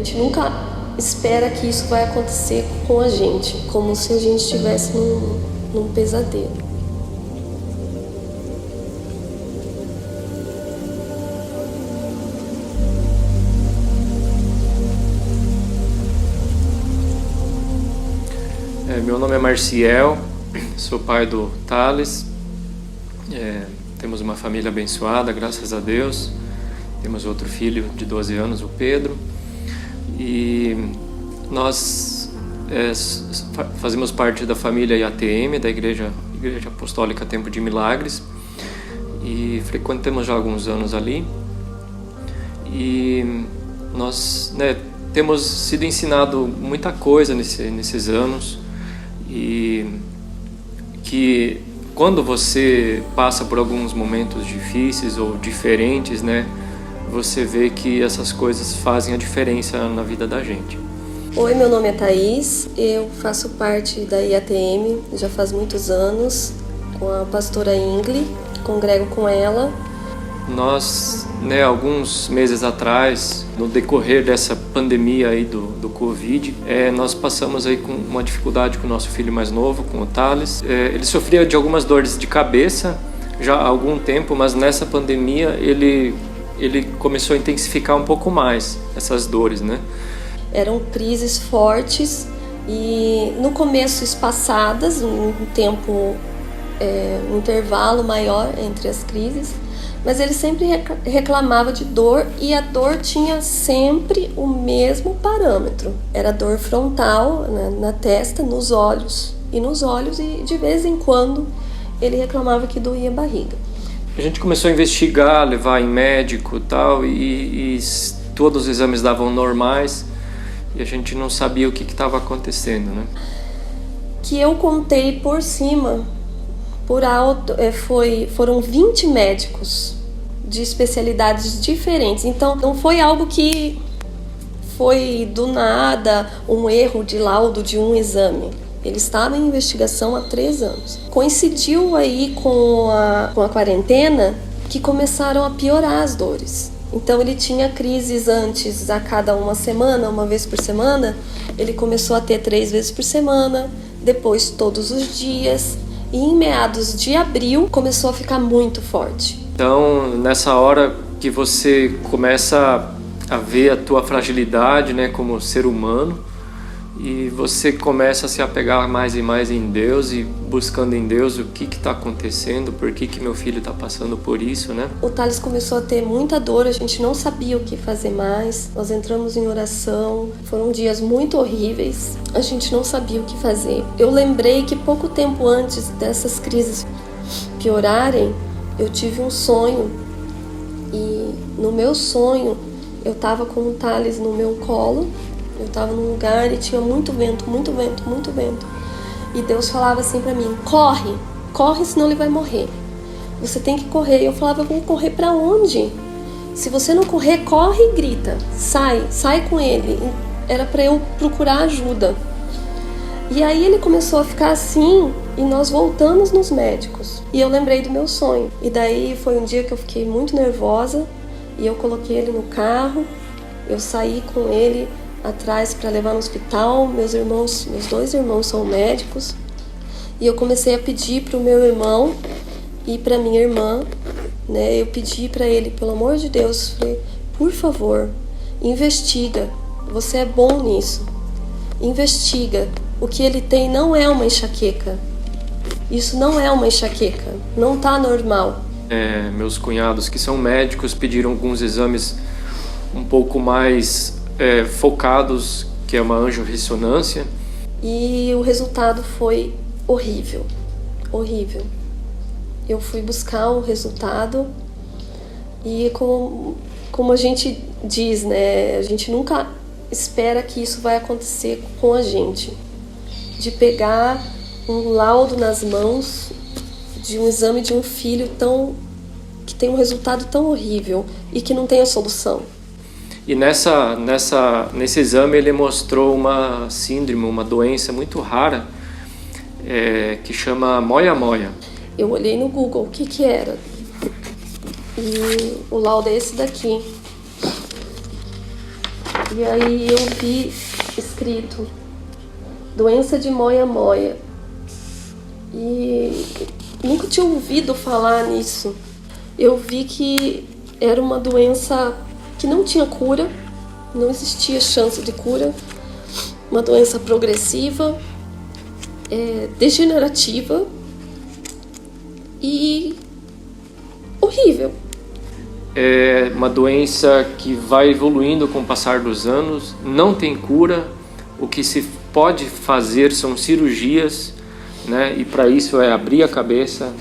gente nunca espera que isso vai acontecer com a gente, como se a gente estivesse num pesadelo. Meu nome é Marciel, sou pai do Thales. Temos uma família abençoada, graças a Deus. Temos outro filho de 12 anos, o Pedro. E nós fazemos parte da família IATM, da Igreja Apostólica Tempo de Milagres. E frequentamos já há alguns anos ali. E nós temos sido ensinado muita coisa nesses anos. E que quando você passa por alguns momentos difíceis ou diferentes, você vê que essas coisas fazem a diferença na vida da gente. Oi, meu nome é Thaís, eu faço parte da IATM já faz muitos anos, com a pastora Ingli, congrego com ela. Nós, alguns meses atrás, no decorrer dessa pandemia aí do Covid, nós passamos aí com uma dificuldade com o nosso filho mais novo, com o Thales. Ele sofria de algumas dores de cabeça já há algum tempo, mas nessa pandemia ele começou a intensificar um pouco mais essas dores, Eram crises fortes e no começo espaçadas, um tempo, um intervalo maior entre as crises. Mas ele sempre reclamava de dor e a dor tinha sempre o mesmo parâmetro. Era dor frontal, na testa, nos olhos. E de vez em quando ele reclamava que doía a barriga. A gente começou a investigar, levar em médico e tal, e todos os exames davam normais e a gente não sabia o que estava acontecendo, Que eu contei por cima, por alto, foram 20 médicos de especialidades diferentes. Então, não foi algo que foi do nada, um erro de laudo de um exame. Ele estava em investigação há 3 anos. Coincidiu aí com a quarentena que começaram a piorar as dores. Então, ele tinha crises antes a cada uma semana, uma vez por semana. Ele começou a ter 3 vezes por semana, depois todos os dias. E em meados de abril começou a ficar muito forte. Então, nessa hora que você começa a ver a tua fragilidade, como ser humano, e você começa a se apegar mais e mais em Deus e buscando em Deus o que está acontecendo, por que meu filho está passando por isso, O Thales começou a ter muita dor, a gente não sabia o que fazer mais, nós entramos em oração, foram dias muito horríveis, a gente não sabia o que fazer. Eu lembrei que pouco tempo antes dessas crises piorarem, eu tive um sonho e no meu sonho eu estava com o Thales no meu colo. Eu estava num lugar e tinha muito vento, muito vento, muito vento. E Deus falava assim pra mim: corre, corre, senão ele vai morrer. Você tem que correr. Eu falava: eu vou correr pra onde? Se você não correr, corre e grita. Sai com ele. Era pra eu procurar ajuda. E aí ele começou a ficar assim e nós voltamos nos médicos. E eu lembrei do meu sonho. E daí foi um dia que eu fiquei muito nervosa e eu coloquei ele no carro. Eu saí com ele atrás para levar no hospital. Meus 2 irmãos são médicos, e eu comecei a pedir para o meu irmão e para minha irmã, eu pedi para ele, pelo amor de Deus, falei: por favor, investiga, você é bom nisso, investiga, o que ele tem não é uma enxaqueca, isso não é uma enxaqueca, não tá normal. Meus cunhados, que são médicos, pediram alguns exames um pouco mais focados, que é uma angiorressonância. E o resultado foi horrível, horrível. Eu fui buscar o resultado e como a gente diz, a gente nunca espera que isso vai acontecer com a gente. De pegar um laudo nas mãos de um exame de um filho que tem um resultado tão horrível e que não tem a solução. E nesse exame ele mostrou uma síndrome, uma doença muito rara, que chama moia-moia. Eu olhei no Google o que era. E o laudo é esse daqui. E aí eu vi escrito doença de moia-moia. E nunca tinha ouvido falar nisso. Eu vi que era uma doença que não tinha cura, não existia chance de cura, uma doença progressiva, degenerativa e horrível. É uma doença que vai evoluindo com o passar dos anos, não tem cura, o que se pode fazer são cirurgias, né? E para isso é abrir a cabeça,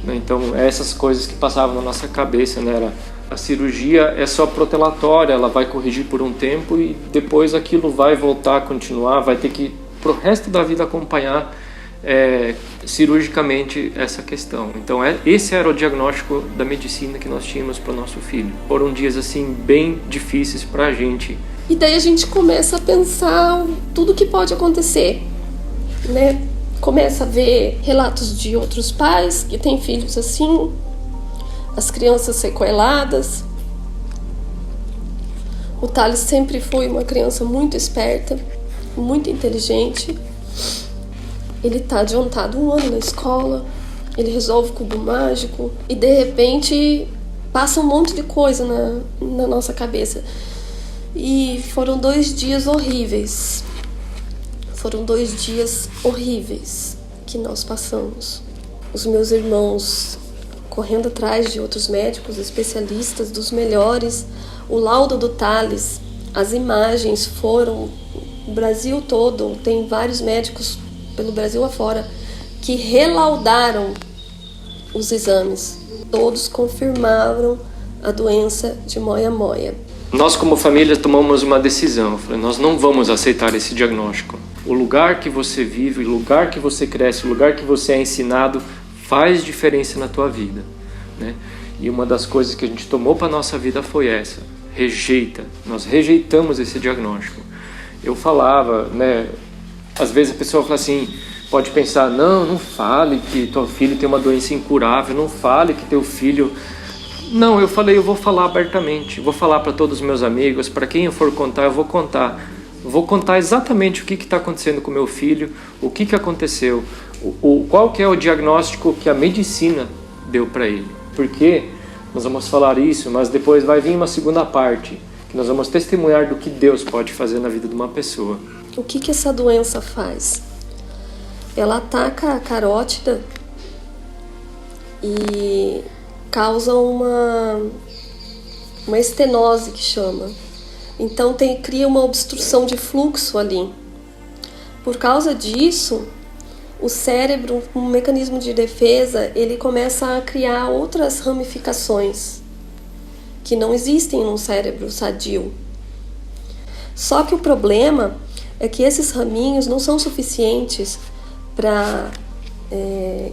né? Então essas coisas que passavam na nossa cabeça, né? A cirurgia é só protelatória, ela vai corrigir por um tempo e depois aquilo vai voltar a continuar, vai ter que pro resto da vida acompanhar cirurgicamente essa questão. Então esse era o diagnóstico da medicina que nós tínhamos para o nosso filho. Foram dias assim bem difíceis para a gente. E daí a gente começa a pensar tudo que pode acontecer, né? Começa a ver relatos de outros pais que têm filhos assim, as crianças sequeladas. O Thales sempre foi uma criança muito esperta, muito inteligente. Ele está adiantado 1 ano na escola, ele resolve cubo mágico e de repente passa um monte de coisa na nossa cabeça. E foram 2 dias horríveis. Foram 2 dias horríveis que nós passamos. Os meus irmãos correndo atrás de outros médicos, especialistas, dos melhores. O laudo do Thales, as imagens foram o Brasil todo, tem vários médicos pelo Brasil afora que relaudaram os exames. Todos confirmaram a doença de moia-moia. Nós como família tomamos uma decisão, nós não vamos aceitar esse diagnóstico. O lugar que você vive, o lugar que você cresce, o lugar que você é ensinado faz diferença na tua vida, né? E uma das coisas que a gente tomou para a nossa vida foi essa, nós rejeitamos esse diagnóstico. Eu falava, né, às vezes a pessoa fala assim, pode pensar, não fale que teu filho tem uma doença incurável, não fale que teu filho... Não, eu falei, eu vou falar abertamente, vou falar para todos os meus amigos, para quem eu for contar, eu vou contar. Vou contar exatamente o que está acontecendo com meu filho, o que aconteceu, qual que é o diagnóstico que a medicina deu para ele. Porque nós vamos falar isso, mas depois vai vir uma segunda parte, que nós vamos testemunhar do que Deus pode fazer na vida de uma pessoa. O que essa doença faz? Ela ataca a carótida e causa uma estenose, que chama. Então cria uma obstrução de fluxo ali. Por causa disso, o cérebro, um mecanismo de defesa, ele começa a criar outras ramificações que não existem num cérebro sadio. Só que o problema é que esses raminhos não são suficientes para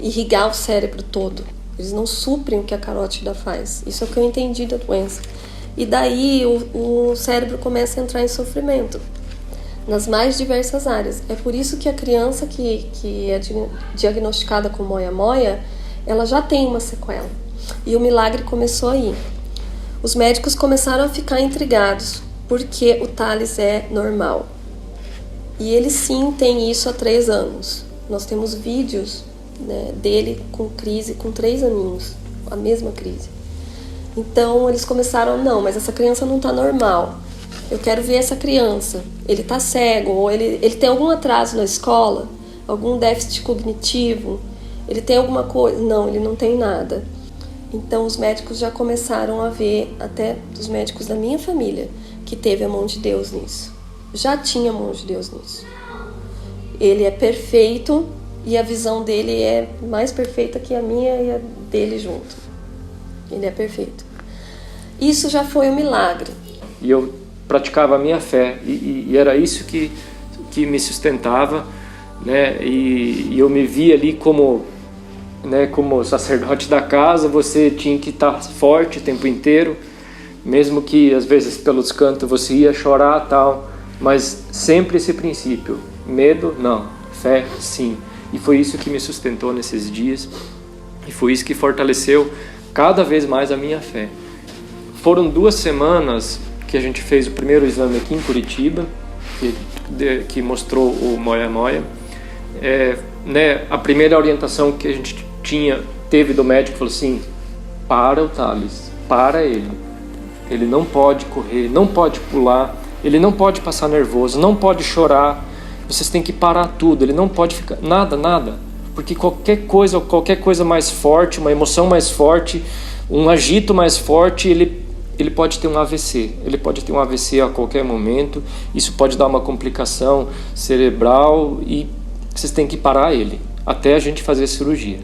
irrigar o cérebro todo. Eles não suprem o que a carótida faz. Isso é o que eu entendi da doença. E daí o cérebro começa a entrar em sofrimento nas mais diversas áreas. É por isso que a criança que é diagnosticada com moia-moia, ela já tem uma sequela. E o milagre começou aí. Os médicos começaram a ficar intrigados, porque o Thales é normal. E ele sim tem isso há 3 anos. Nós temos vídeos, né, dele com crise com 3 aninhos, a mesma crise. Então eles começaram, não, mas essa criança não está normal. Eu quero ver essa criança. Ele está cego, ou ele tem algum atraso na escola, algum déficit cognitivo, ele tem alguma coisa. Não, ele não tem nada. Então os médicos já começaram a ver, até os médicos da minha família, que teve a mão de Deus nisso. Já tinha a mão de Deus nisso. Ele é perfeito e a visão dele é mais perfeita que a minha e a dele junto. Ele é perfeito. Isso já foi um milagre. E eu praticava a minha fé e era isso que me sustentava, né? E eu me via ali como, né, como sacerdote da casa. Você tinha que estar forte o tempo inteiro, mesmo que às vezes pelos cantos você ia chorar, tal, mas sempre esse princípio: medo não, fé sim. E foi isso que me sustentou nesses dias, e foi isso que fortaleceu cada vez mais a minha fé. Foram 2 semanas que a gente fez o primeiro exame aqui em Curitiba, que mostrou o moia-moia. Né, a primeira orientação que a gente teve do médico falou assim: para o Thales, para ele não pode correr, não pode pular, ele não pode passar nervoso, não pode chorar, vocês têm que parar tudo, ele não pode ficar, nada, porque qualquer coisa mais forte, uma emoção mais forte, um agito mais forte, ele pode ter um AVC, a qualquer momento, isso pode dar uma complicação cerebral e vocês têm que parar ele, até a gente fazer a cirurgia.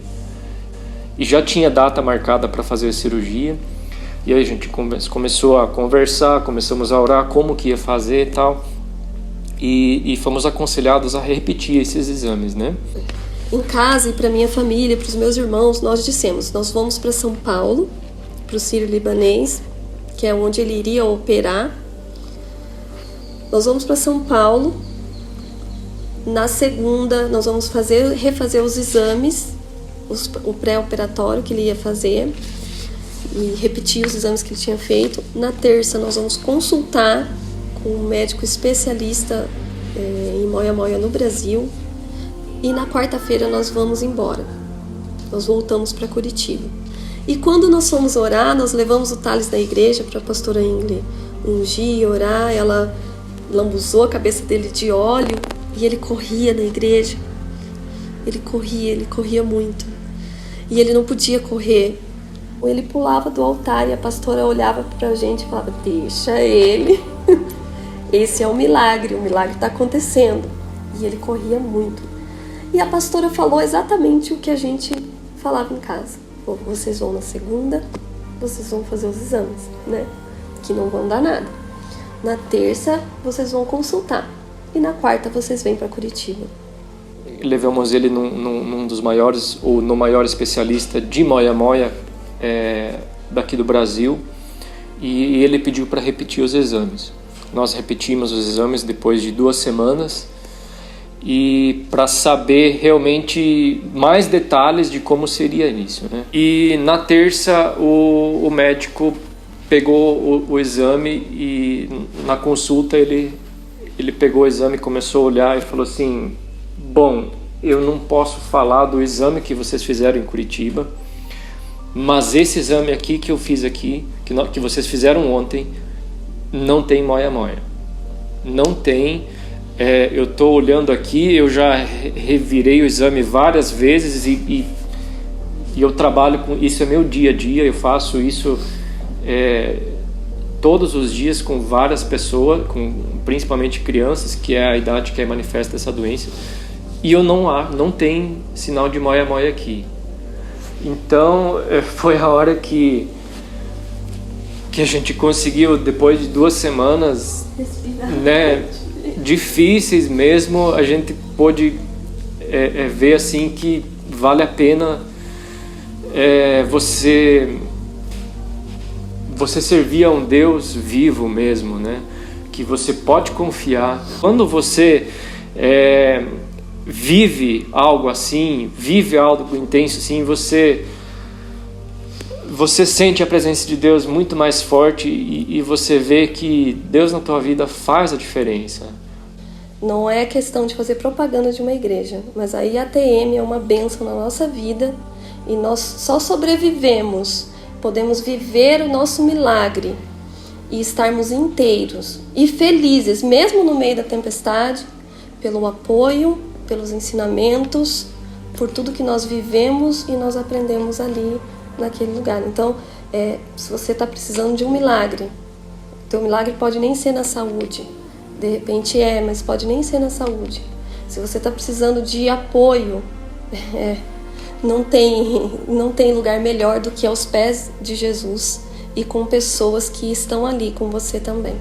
E já tinha data marcada para fazer a cirurgia, e aí a gente começou a conversar, começamos a orar como que ia fazer e tal, e fomos aconselhados a repetir esses exames, né? Em casa e para minha família, para os meus irmãos, nós dissemos: nós vamos para São Paulo, para o Sírio-Libanês, que é onde ele iria operar. Nós vamos para São Paulo. Na segunda, nós vamos refazer os exames, o pré-operatório que ele ia fazer, e repetir os exames que ele tinha feito. Na terça, nós vamos consultar com um médico especialista em moia-moia no Brasil. E na quarta-feira, nós vamos embora. Nós voltamos para Curitiba. E quando nós fomos orar, nós levamos o Thales da igreja para a pastora Ingrid ungir, orar. Ela lambuzou a cabeça dele de óleo e ele corria na igreja. Ele corria muito. E ele não podia correr. Ele pulava do altar e a pastora olhava para a gente e falava: deixa ele. Esse é o milagre está acontecendo. E ele corria muito. E a pastora falou exatamente o que a gente falava em casa: vocês vão na segunda, vocês vão fazer os exames, né? Que não vão dar nada. Na terça, vocês vão consultar. E na quarta, vocês vêm para Curitiba. Levamos ele num dos maiores, ou no maior especialista de moia-moia daqui do Brasil, e ele pediu para repetir os exames. Nós repetimos os exames depois de 2 semanas, e para saber realmente mais detalhes de como seria isso, né? E na terça o médico pegou o exame e na consulta ele pegou o exame, começou a olhar e falou assim: bom, eu não posso falar do exame que vocês fizeram em Curitiba, mas esse exame aqui que eu fiz aqui, que vocês fizeram ontem, não tem moia-moia. Não tem. Eu estou olhando aqui, eu já revirei o exame várias vezes e eu trabalho com isso, é meu dia a dia, eu faço isso todos os dias com várias pessoas, principalmente crianças, que é a idade que manifesta essa doença, e eu não tem sinal de moia-moia aqui. Então foi a hora que a gente conseguiu, depois de 2 semanas, né, difíceis mesmo, a gente pôde ver assim que vale a pena você servir a um Deus vivo mesmo, né? Que você pode confiar. Quando você vive algo assim, vive algo intenso assim, você sente a presença de Deus muito mais forte e você vê que Deus na tua vida faz a diferença. Não é questão de fazer propaganda de uma igreja, mas a IATM é uma bênção na nossa vida e nós só sobrevivemos, podemos viver o nosso milagre e estarmos inteiros e felizes, mesmo no meio da tempestade, pelo apoio, pelos ensinamentos, por tudo que nós vivemos e nós aprendemos ali naquele lugar. Então, se você está precisando de um milagre, teu milagre pode nem ser na saúde, de repente mas pode nem ser na saúde. Se você está precisando de apoio, não tem lugar melhor do que aos pés de Jesus e com pessoas que estão ali com você também.